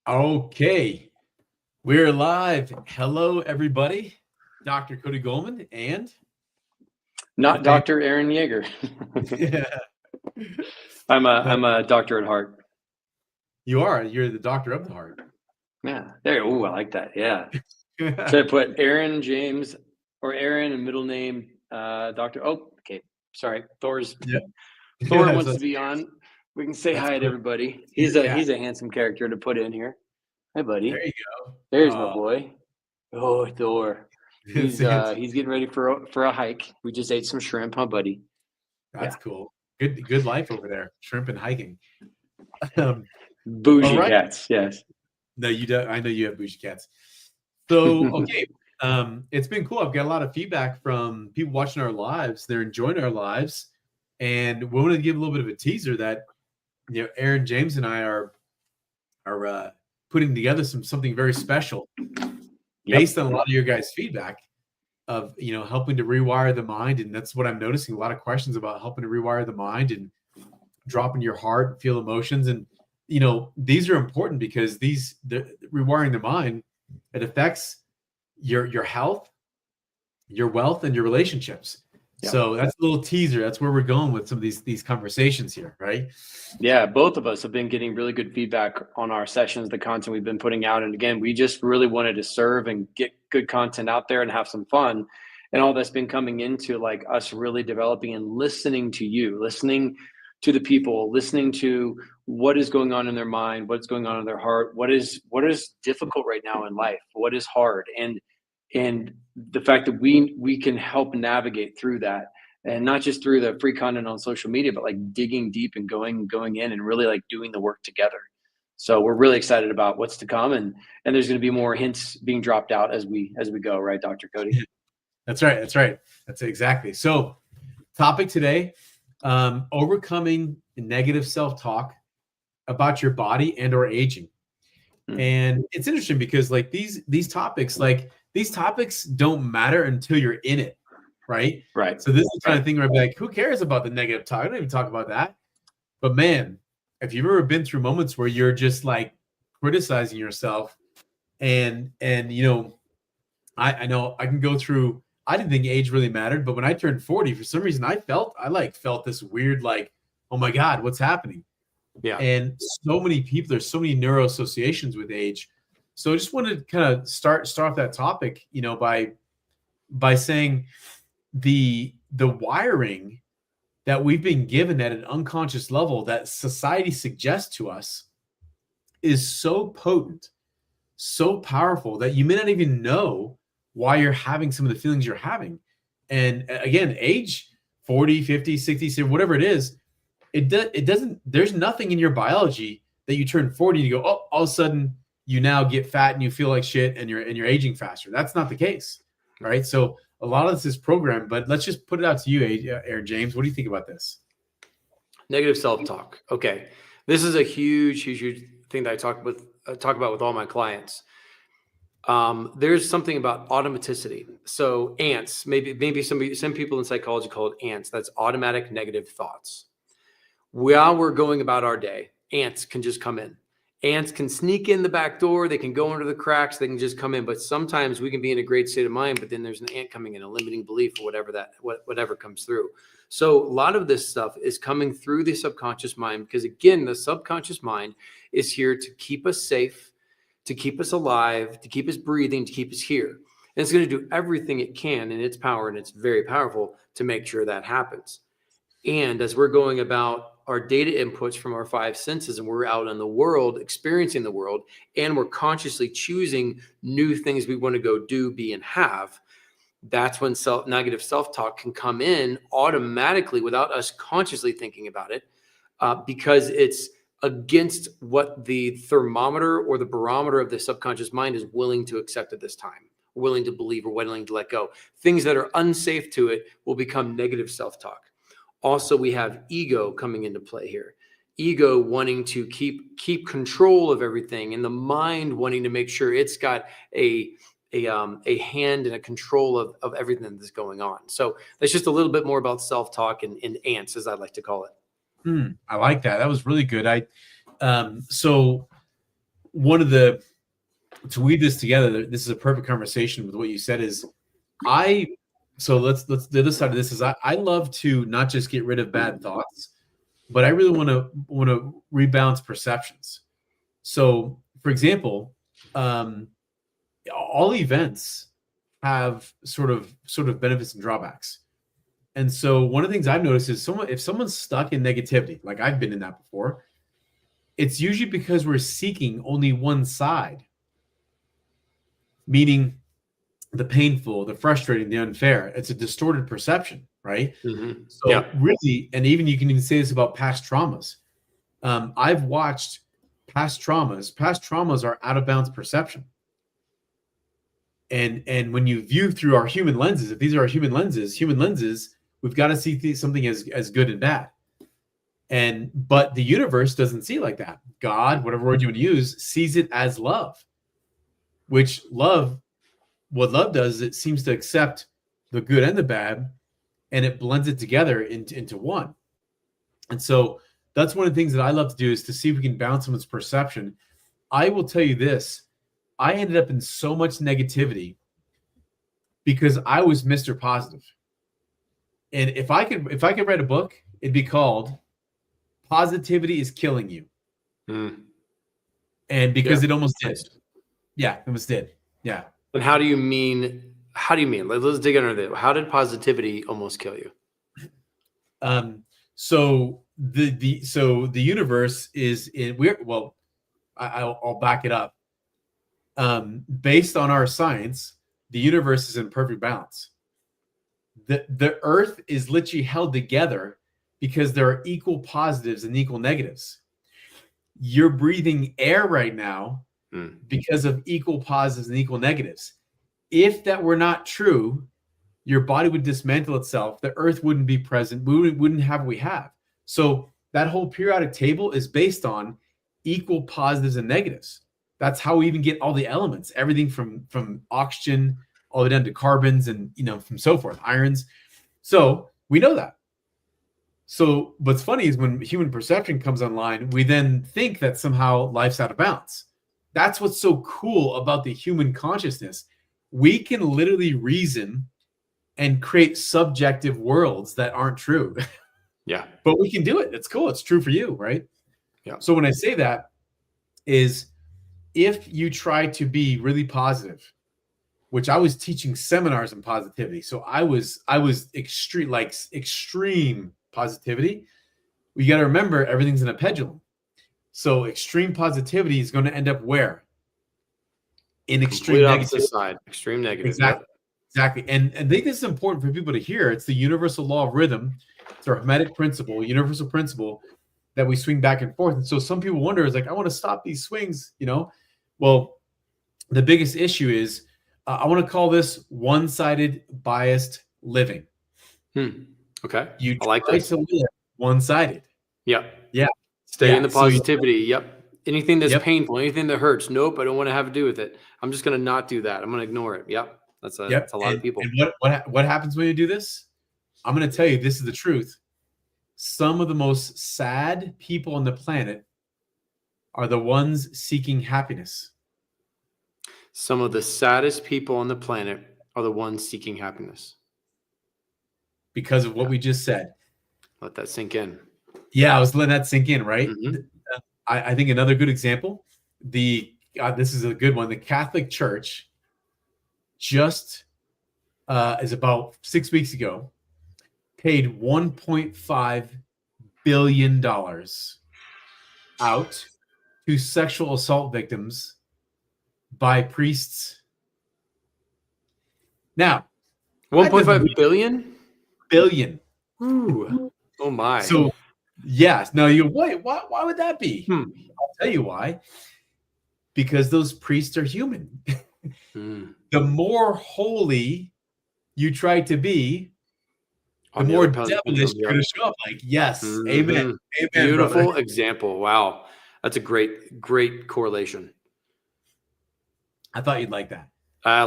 Okay, we're live. Hello, everybody. Dr. Cody Goldman and Not Dr. Aaron Yeager. yeah, I'm a doctor at heart. you are. You're the doctor of the heart. Yeah. There. Oh, I like that. Yeah. Should I put Aaron James or Aaron and middle name Dr. Oh, okay. Sorry. Thor wants to be on. We can say hi to everybody. He's a handsome character to put in here. Hi, buddy. There you go. There's my boy. Oh, Thor. He's getting ready for a hike. We just ate some shrimp, huh, buddy? That's cool. Good life over there. Shrimp and hiking. Bougie cats, yes. No, you don't. I know you have bougie cats. So okay. It's been cool. I've got a lot of feedback from people watching our lives. They're enjoying our lives. And we want to give a little bit of a teaser that Aaron James and I are putting together something very special based on a lot of your guys' feedback of helping to rewire the mind. And that's what I'm noticing, a lot of questions about helping to rewire the mind and dropping your heart and feel emotions. And these are important because rewiring the mind, it affects your health, your wealth, and your relationships. Yep. So that's a little teaser. That's where we're going with some of these conversations here, right? Yeah, both of us have been getting really good feedback on our sessions, the content we've been putting out. And again, we just really wanted to serve and get good content out there and have some fun. And all that's been coming into like us really developing and listening to you, listening to the people, listening to what is going on in their mind, what's going on in their heart, what is difficult right now in life, what is hard. And the fact that we can help navigate through that, and not just through the free content on social media, but like digging deep and going in and really like doing the work together. So we're really excited about what's to come, and there's going to be more hints being dropped out as we go, right, Dr. Cody? That's right. That's exactly. So topic today, overcoming negative self-talk about your body and or aging. And it's interesting because like these topics don't matter until you're in it, right? Right. So this is the kind of thing where I'd be like, who cares about the negative talk? I don't even talk about that. But man, if you've ever been through moments where you're just like criticizing yourself and I know I can go through, I didn't think age really mattered, but when I turned 40, for some reason I felt this weird, like, oh my God, what's happening? Yeah. And so many people, there's so many neuro associations with age. So I just wanted to kind of start off that topic, by saying the wiring that we've been given at an unconscious level that society suggests to us is so potent, so powerful that you may not even know why you're having some of the feelings you're having. And again, age 40, 50, 60, whatever it is, it doesn't, there's nothing in your biology that you turn 40 and you go, oh, all of a sudden you now get fat and you feel like shit and you're aging faster. That's not the case, right? So a lot of this is programmed, but let's just put it out to you, Aaron James. What do you think about this? Negative self-talk. Okay. This is a huge thing that I talk about with all my clients. There's something about automaticity. So ants, maybe some people in psychology call it ants. That's automatic negative thoughts. While we're going about our day, ants can just come in. Ants can sneak in the back door. They can go under the cracks. They can just come in. But sometimes we can be in a great state of mind, but then there's an ant coming in, a limiting belief or whatever comes through. So a lot of this stuff is coming through the subconscious mind because, again, the subconscious mind is here to keep us safe, to keep us alive, to keep us breathing, to keep us here. And it's going to do everything it can in its power, and it's very powerful to make sure that happens. And as we're going about our data inputs from our five senses and we're out in the world, experiencing the world, and we're consciously choosing new things we want to go do, be, and have, that's when negative self-talk can come in automatically without us consciously thinking about it, because it's against what the thermometer or the barometer of the subconscious mind is willing to accept at this time, willing to believe or willing to let go. Things that are unsafe to it will become negative self-talk. Also, we have ego coming into play here. Ego wanting to keep control of everything, and the mind wanting to make sure it's got a hand and a control of everything that's going on. So that's just a little bit more about self-talk and ants, as I like to call it. I like that. That was really good. So to weave this together, this is a perfect conversation with what you said is let's the other side of this is I love to not just get rid of bad thoughts, but I really want to rebalance perceptions. So for example, all events have sort of benefits and drawbacks. And so one of the things I've noticed is if someone's stuck in negativity, like I've been in that before, it's usually because we're seeking only one side, meaning the painful, the frustrating, the unfair. It's a distorted perception, right? Mm-hmm. So really, and even you can even say this about past traumas. I've watched past traumas. Past traumas are out of bounds perception. And when you view through our human lenses, if these are our human lenses, we've got to see something as good and bad. But the universe doesn't see it like that. God, whatever word you want to use, sees it as love, which what love does is it seems to accept the good and the bad, and it blends it together into one. And so that's one of the things that I love to do is to see if we can balance someone's perception. I will tell you this. I ended up in so much negativity because I was Mr. Positive. And if I could write a book, it'd be called Positivity is Killing You. And because it almost did. Yeah, it almost did. Yeah. And how do you mean? Let's dig under that. How did positivity almost kill you? So the universe is in I'll back it up. Based on our science, the universe is in perfect balance. The earth is literally held together because there are equal positives and equal negatives. You're breathing air right now because of equal positives and equal negatives. If that were not true, your body would dismantle itself. The earth wouldn't be present. We wouldn't have what we have. So that whole periodic table is based on equal positives and negatives. That's how we even get all the elements, everything from oxygen all the way down to carbons and from so forth, irons. So we know that. So what's funny is when human perception comes online, we then think that somehow life's out of balance. That's what's so cool about the human consciousness. We can literally reason and create subjective worlds that aren't true. Yeah. But we can do it. It's cool. It's true for you, right? Yeah. So when I say that is if you try to be really positive, which I was teaching seminars on positivity. So I was extreme positivity. You got to remember everything's in a pendulum. So extreme positivity is going to end up where? In extreme negative side, extreme negative. Exactly. And I think this is important for people to hear. It's the universal law of rhythm. It's our hermetic principle, universal principle that we swing back and forth. And so some people wonder, is like, I want to stop these swings, Well, the biggest issue is I want to call this one-sided biased living. Okay. You I like try this. to live one-sided. Yep. Yeah. Stay in the positivity. Yep. Anything that's Yep. painful, anything that hurts. Nope. I don't want to have to do with it. I'm just going to not do that. I'm going to ignore it. Yep. That's a lot of people. And what happens when you do this? I'm going to tell you, this is the truth. Some of the most sad people on the planet are the ones seeking happiness. Some of the saddest people on the planet are the ones seeking happiness. Because of what we just said. Let that sink in. Yeah, I was letting that sink in, right? Mm-hmm. I think another good example, this is a good one. The Catholic Church just is about 6 weeks ago paid $1.5 billion out to sexual assault victims by priests. Now, 1.5 billion? Billion. Ooh. Oh my. So, yes. Now you wait. Why would that be? I'll tell you why. Because those priests are human. The more holy you try to be, the more devilish you're going to show up. Like, yes, amen. Beautiful brother. example. Wow, that's a great correlation. I thought you'd like that. I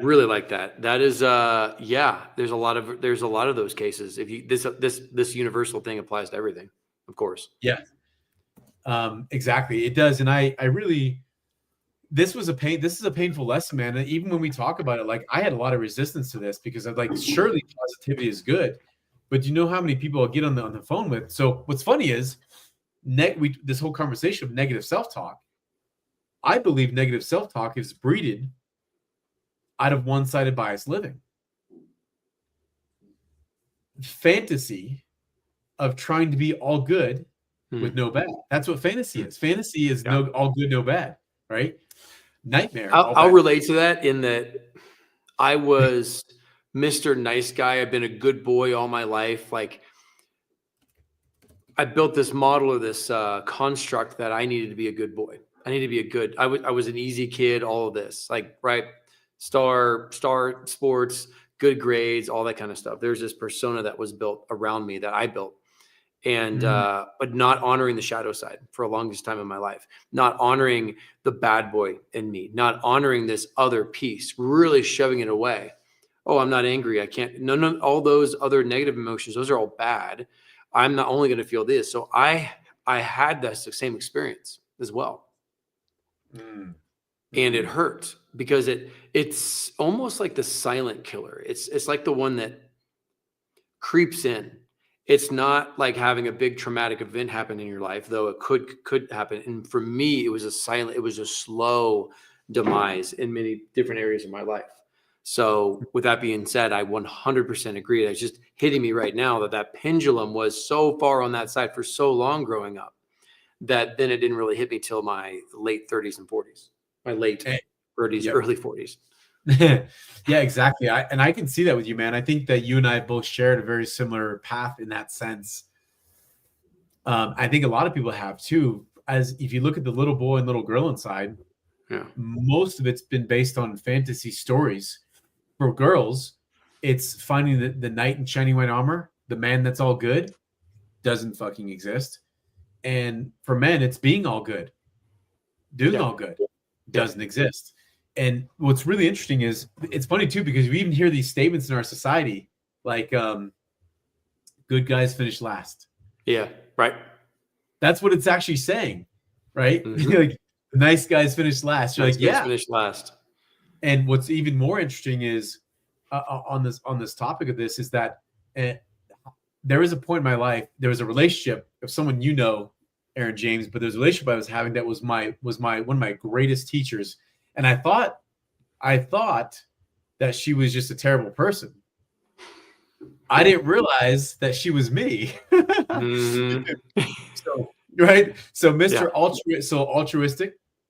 really like that. That is, there's a lot of those cases. If you this universal thing applies to everything, of course. Yeah, exactly. It does, and I really this is a painful lesson, man. And even when we talk about it, like I had a lot of resistance to this because I'm like, surely positivity is good, but do you know how many people I get on the phone with? So what's funny is this whole conversation of negative self-talk. I believe negative self-talk is breeded out of one-sided bias living. Fantasy of trying to be all good with no bad. That's what fantasy is. Fantasy is no all good, no bad, right? Nightmare. I'll relate to that in that I was Mr. Nice Guy. I've been a good boy all my life. Like I built this model of this construct that I needed to be a good boy. I needed to be a good. I was an easy kid. All of this, like right, star sports, good grades, all that kind of stuff. There's this persona that was built around me that I built. And but not honoring the shadow side for the longest time in my life, not honoring the bad boy in me, not honoring this other piece, really shoving it away. Oh, I'm not angry. I can't. No, all those other negative emotions, those are all bad. I'm not only going to feel this. So I had that same experience as well. And it hurt because it's almost like the silent killer. It's like the one that creeps in. It's not like having a big traumatic event happen in your life, though it could happen. And for me, it was a slow demise in many different areas of my life. So with that being said, I 100% agree. It's just hitting me right now that pendulum was so far on that side for so long growing up that then it didn't really hit me till my late 30s and 40s, my late 30s, early 40s. Yeah, exactly. I can see that with you, man. I think that you and I both shared a very similar path in that sense. I think a lot of people have too. As if you look at the little boy and little girl inside, most of it's been based on fantasy stories. For girls, it's finding the knight in shining white armor, the man that's all good, doesn't fucking exist. And for men, it's being all good, doing all good, doesn't exist. And what's really interesting is it's funny too, because we even hear these statements in our society, like good guys finish last. Yeah. Right. That's what it's actually saying. Right. Like nice guys finish last. You're nice like, yeah, finish last. And what's even more interesting is on this topic of this is that there was a point in my life, there was a relationship of someone, Aaron James, but there's a relationship I was having that was one of my greatest teachers. And I thought that she was just a terrible person. I didn't realize that she was me. So Mr.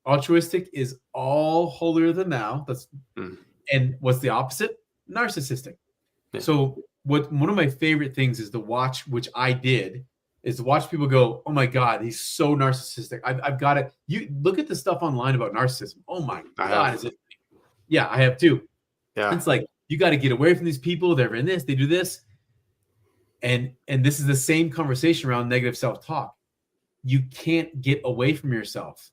Altruistic is all holier than thou. And what's the opposite? Narcissistic. Yeah. So one of my favorite things is to watch, which I did, is to watch people go, oh my God, he's so narcissistic. I've got it. You look at the stuff online about narcissism. Oh my God, is it? Yeah, I have too. Yeah, it's like you got to get away from these people. They're in this, they do this, and this is the same conversation around negative self-talk. You can't get away from yourself.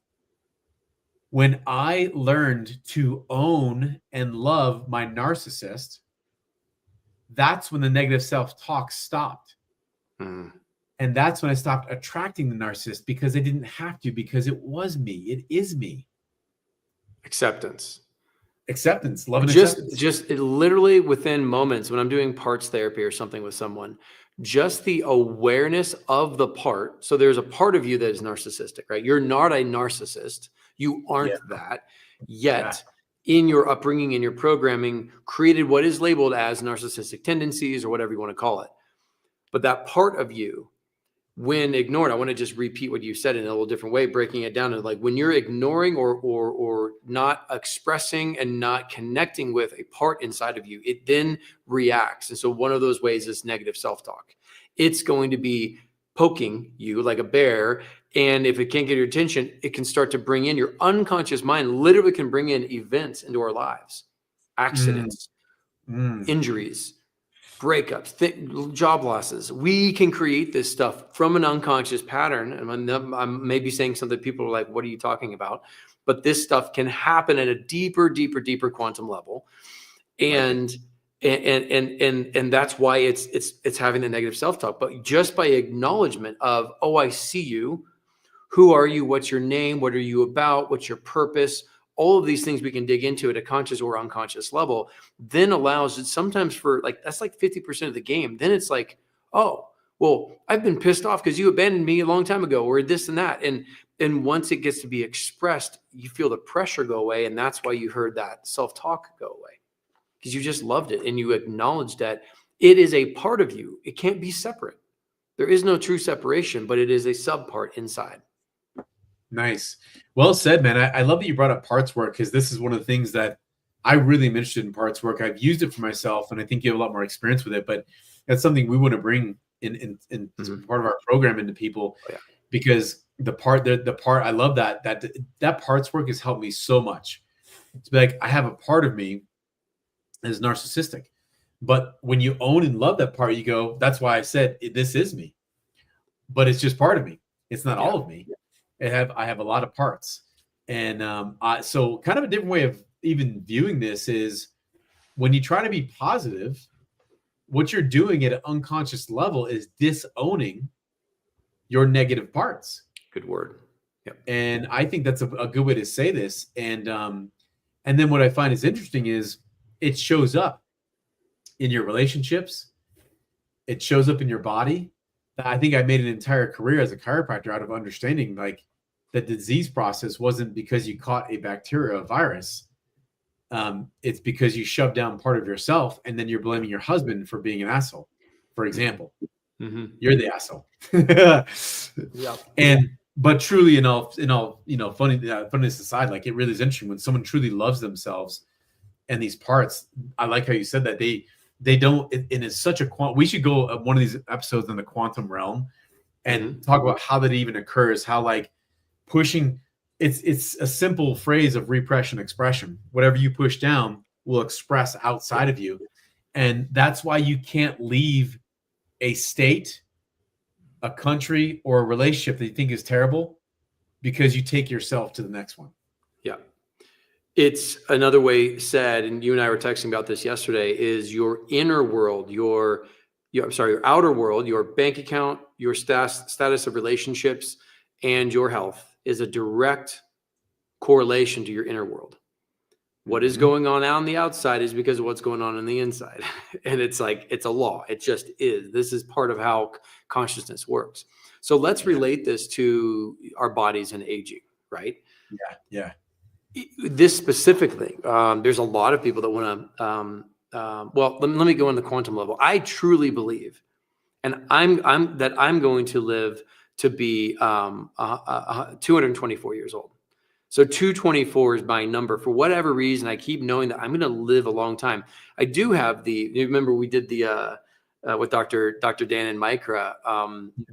When I learned to own and love my narcissist, that's when the negative self-talk stopped. And that's when I stopped attracting the narcissist, because I didn't have to, because it was me. It is me. Acceptance, love and acceptance. Just literally within moments when I'm doing parts therapy or something with someone, just the awareness of the part. So there's a part of you that is narcissistic, right? You're not a narcissist. You aren't that yet. In your upbringing, in your programming, created what is labeled as narcissistic tendencies or whatever you want to call it. But that part of you, when ignored, I want to just repeat what you said in a little different way, breaking it down to like when you're ignoring or not expressing and not connecting with a part inside of you, it then reacts. And so one of those ways is negative self-talk. It's going to be poking you like a bear. And if it can't get your attention, it can start to bring in your unconscious mind, literally can bring in events into our lives, accidents, injuries, breakups, job losses. We can create this stuff from an unconscious pattern. And I'm maybe saying something people are like, what are you talking about? But this stuff can happen at a deeper quantum level. And that's why it's having the negative self-talk. But just by acknowledgement of, oh, I see you. Who are you? What's your name? What are you about? What's your purpose? all of these things we can dig into at a conscious or unconscious level, then allows it sometimes for like, that's like 50% of the game. Then it's like, oh, well, I've been pissed off because you abandoned me a long time ago, or this and that. And once it gets to be expressed, you feel the pressure go away. And that's why you heard that self-talk go away, because you just loved it. And you acknowledged that it is a part of you. It can't be separate. There is no true separation, but it is a subpart inside. Nice. Well said, man. I love that you brought up parts work, because this is one of the things that I really am interested in parts work. I've used it for myself, and I think you have a lot more experience with it, but that's something we want to bring in part of our program into people, because the part, I love that parts work has helped me so much. It's like, I have a part of me that is narcissistic, but when you own and love that part, you go, that's why I said, this is me, but it's just part of me. It's not all of me. I have a lot of parts. And so kind of a different way of even viewing this is, when you try to be positive, what you're doing at an unconscious level is disowning your negative parts. Good word. Yep. And I think that's a good way to say this. And then what I find is interesting is it shows up in your relationships. It shows up in your body. I think I made an entire career as a chiropractor out of understanding like the disease process wasn't because you caught a bacteria, a virus. It's because you shoved down part of yourself, and then you're blaming your husband for being an asshole, for example. Mm-hmm. You're the asshole. Yeah. But truly, in all, funniness aside, like, it really is interesting when someone truly loves themselves and these parts. I like how you said that they don't, and it's such a we should go one of these episodes in the quantum realm and talk about how that even occurs, how like pushing, it's a simple phrase of repression expression. Whatever you push down will express outside of you. And that's why you can't leave a state, a country, or a relationship that you think is terrible, because you take yourself to the next one. Yeah. It's another way said, and you and I were texting about this yesterday, is your inner world, your outer world, your bank account, your status of relationships, and your health is a direct correlation to your inner world. What is going on out on the outside is because of what's going on the inside. And it's like, it's a law. It just is. This is part of how consciousness works. So let's relate this to our bodies and aging, right? Yeah. This specifically, there's a lot of people that want to, well, let me go on the quantum level. I truly believe, and I'm going to live to be 224 years old. So 224 is my number. For whatever reason, I keep knowing that I'm going to live a long time. I do have you remember we did the, with Dr. Dan and Micra,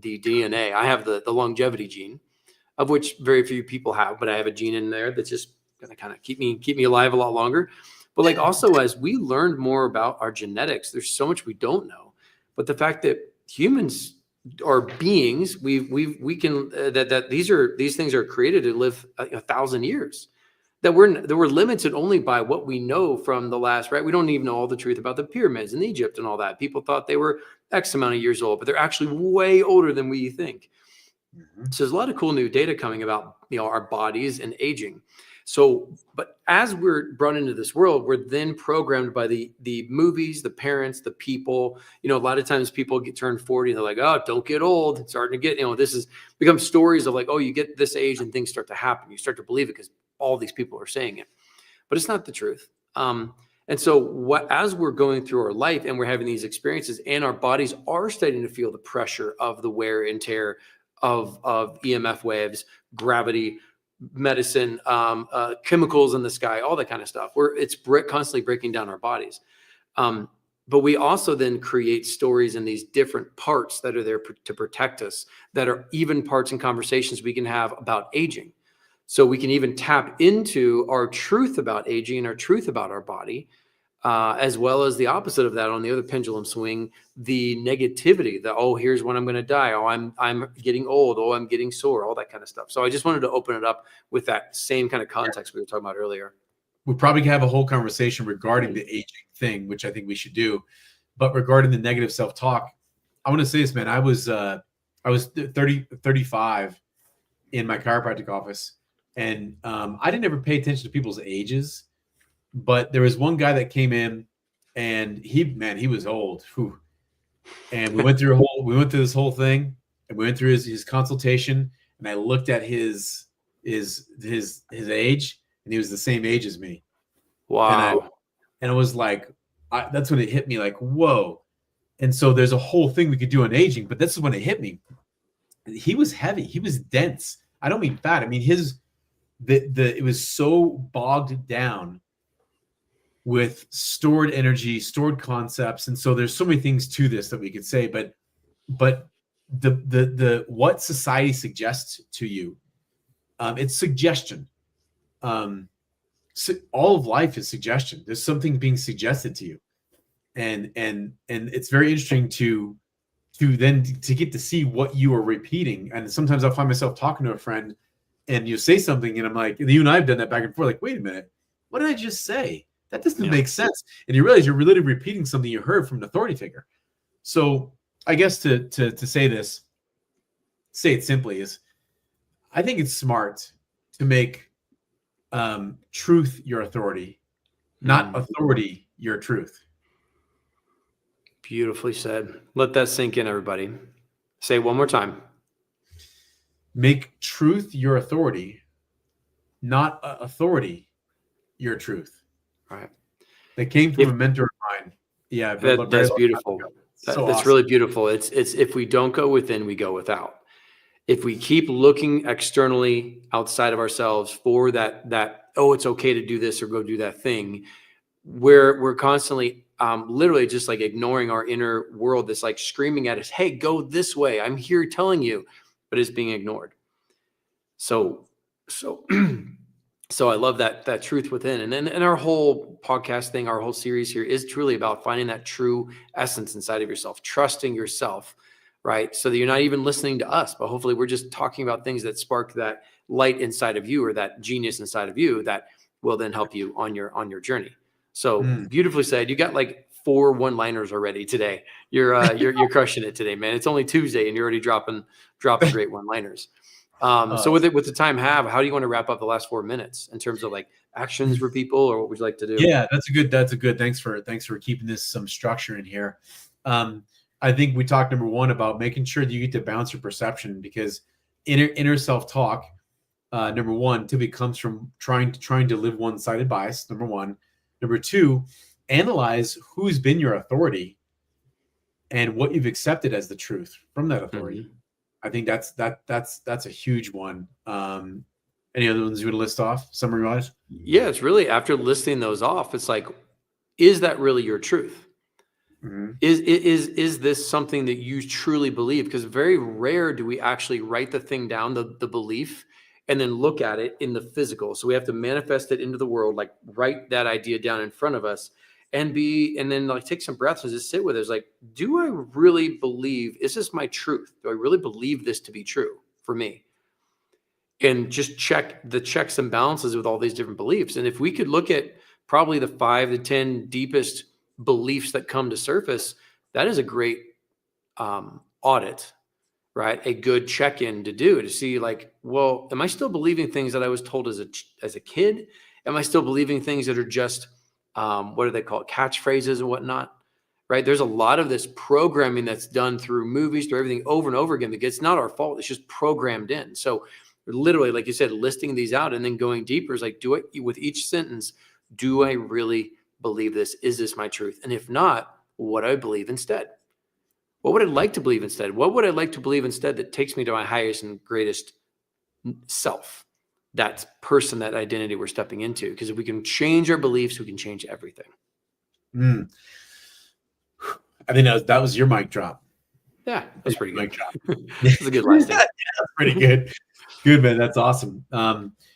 the DNA. I have the longevity gene, of which very few people have, but I have a gene in there that's just going to kind of keep me alive a lot longer. But like, also, as we learned more about our genetics, there's so much we don't know. But the fact that humans are beings, we can these things are created to live 1,000 years. That we're limited only by what we know from the last, right? We don't even know all the truth about the pyramids in Egypt and all that. People thought they were X amount of years old, but they're actually way older than we think. So there's a lot of cool new data coming about, our bodies and aging. So, but as we're brought into this world, we're then programmed by the movies, the parents, the people. A lot of times people turned 40 and they're like, oh, don't get old. It's starting to get, this is becomes stories of like, oh, you get this age and things start to happen. You start to believe it because all these people are saying it, but it's not the truth. And so as we're going through our life and we're having these experiences, and our bodies are starting to feel the pressure of the wear and tear of EMF waves, gravity, medicine, chemicals in the sky, all that kind of stuff, where it's constantly breaking down our bodies. But we also then create stories in these different parts that are there to protect us, that are even parts and conversations we can have about aging. So we can even tap into our truth about aging and our truth about our body, as well as the opposite of that on the other pendulum swing, the negativity that, oh, here's when I'm going to die. Oh, I'm getting old. Oh, I'm getting sore, all that kind of stuff. So I just wanted to open it up with that same kind of context we were talking about earlier. We probably can have a whole conversation regarding the aging thing, which I think we should do. But regarding the negative self-talk, I want to say this, man. I was 35 in my chiropractic office, and I didn't ever pay attention to people's ages, but there was one guy that came in, and he was old. Whew. And we went through this whole thing, and we went through his consultation, and I looked at his age, and he was the same age as me. Wow. And it was like, that's when it hit me like, whoa. And so there's a whole thing we could do on aging, but this is when it hit me. He was heavy. He was dense. I don't mean fat. I mean, it was so bogged down with stored energy, stored concepts. And so there's so many things to this that we could say, but the what society suggests to you, it's suggestion. So all of life is suggestion. There's something being suggested to you. And it's very interesting to get to see what you are repeating. And sometimes I'll find myself talking to a friend, and you say something, and I'm like, and you and I have done that back and forth, like, wait a minute, what did I just say? That doesn't make sense. And you realize you're literally repeating something you heard from an authority figure. So I guess to say this, say it simply, is I think it's smart to make truth your authority, not authority your truth. Beautifully said. Let that sink in, everybody. Say it one more time. Make truth your authority, not authority your truth. Right. That came from a mentor of mine. Yeah, that's beautiful. That's awesome. Really beautiful. It's if we don't go within, we go without. If we keep looking externally outside of ourselves for that oh, it's okay to do this or go do that thing, we're constantly literally just like ignoring our inner world that's like screaming at us, hey, go this way. I'm here telling you, but it's being ignored. So I love that truth within. And our whole podcast thing, our whole series here is truly about finding that true essence inside of yourself, trusting yourself, right? So that you're not even listening to us, but hopefully we're just talking about things that spark that light inside of you or that genius inside of you that will then help you on your journey. So beautifully said. You got like 4 one-liners already today. You're crushing it today, man. It's only Tuesday and you're already dropping great one-liners. So with the time how do you want to wrap up the last 4 minutes in terms of like actions for people, or what would you like to do? Yeah, that's a good. Thanks for keeping this some structure in here. I think we talked number 1 about making sure that you get to bounce your perception, because inner self-talk, number 1, typically comes from trying to live one-sided bias. Number 1. Number 2, analyze who's been your authority and what you've accepted as the truth from that authority. I think that's a huge one. Any other ones you would list off, summary wise? Yeah, it's really after listing those off, it's like, is that really your truth? Is this something that you truly believe? Because very rare do we actually write the thing down, the belief, and then look at it in the physical. So we have to manifest it into the world, like write that idea down in front of us and then like take some breaths and just sit with it. It's like, do I really believe, is this my truth? Do I really believe this to be true for me? And just check the checks and balances with all these different beliefs. And if we could look at probably the 5 to 10 deepest beliefs that come to surface, that is a great audit, right? A good check-in to do, to see like, well, am I still believing things that I was told as a kid? Am I still believing things that are just, what do they call it? Catchphrases and whatnot, right? There's a lot of this programming that's done through movies, through everything over and over again. It's not our fault. It's just programmed in. So literally, like you said, listing these out and then going deeper is like, with each sentence, do I really believe this? Is this my truth? And if not, what do I believe instead? What would I like to believe instead? What would I like to believe instead that takes me to my highest and greatest self? That person, that identity we're stepping into. Because if we can change our beliefs, we can change everything. I think that was your mic drop. Yeah, that's pretty good. Mic drop. That's a good last thing. Yeah, that's pretty good. Good, man. That's awesome.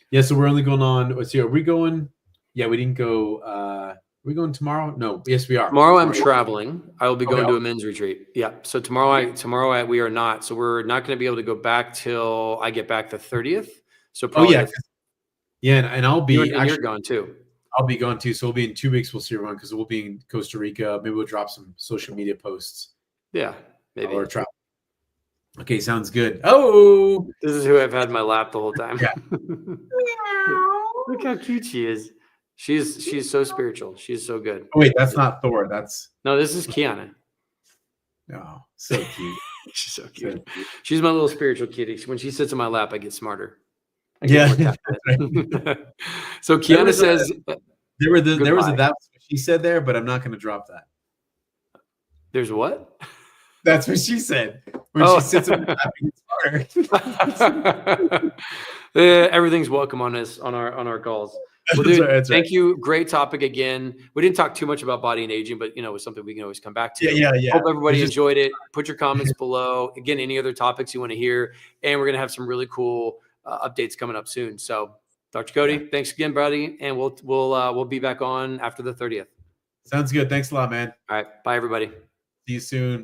Yeah, so we're only going on. Let's see. Are we going? Yeah, we didn't go. Are we going tomorrow? No. Yes, we are. Tomorrow I'm traveling. I will be going to a men's retreat. Yeah. So tomorrow we are not. So we're not going to be able to go back till I get back the 30th. So probably. And I'll be. You're gone too. I'll be gone too. So we'll be in 2 weeks. We'll see everyone because we'll be in Costa Rica. Maybe we'll drop some social media posts. Yeah, maybe. Or travel. Okay, sounds good. Oh, This is who I've had in my lap the whole time. Yeah. Look how cute she is. She's so spiritual. She's so good. wait, that's not Thor. That's No, this is Kiana. oh, so cute. She's so So cute. cute. She's my little spiritual kitty. When she sits in my lap, I get smarter. I Yeah, get more caffeine. So Kiana was says, There was a Goodbye. that's what she said there, but I'm not going to drop that. "There's what?" That's what she said when Oh. she sits in the lap and gets smarter. Everything's welcome on our calls. Well, That's dude, right, that's right. thank you. Great topic again. We didn't talk too much about body and aging, but it's something we can always come back to. Yeah. Hope everybody It's just- enjoyed it. Put your comments below. Again, any other topics you want to hear, and we're gonna have some really cool updates coming up soon. So, Dr. Cody, thanks again, buddy, and we'll be back on after the 30th. Sounds good. Thanks a lot, man. All right, bye everybody. See you soon.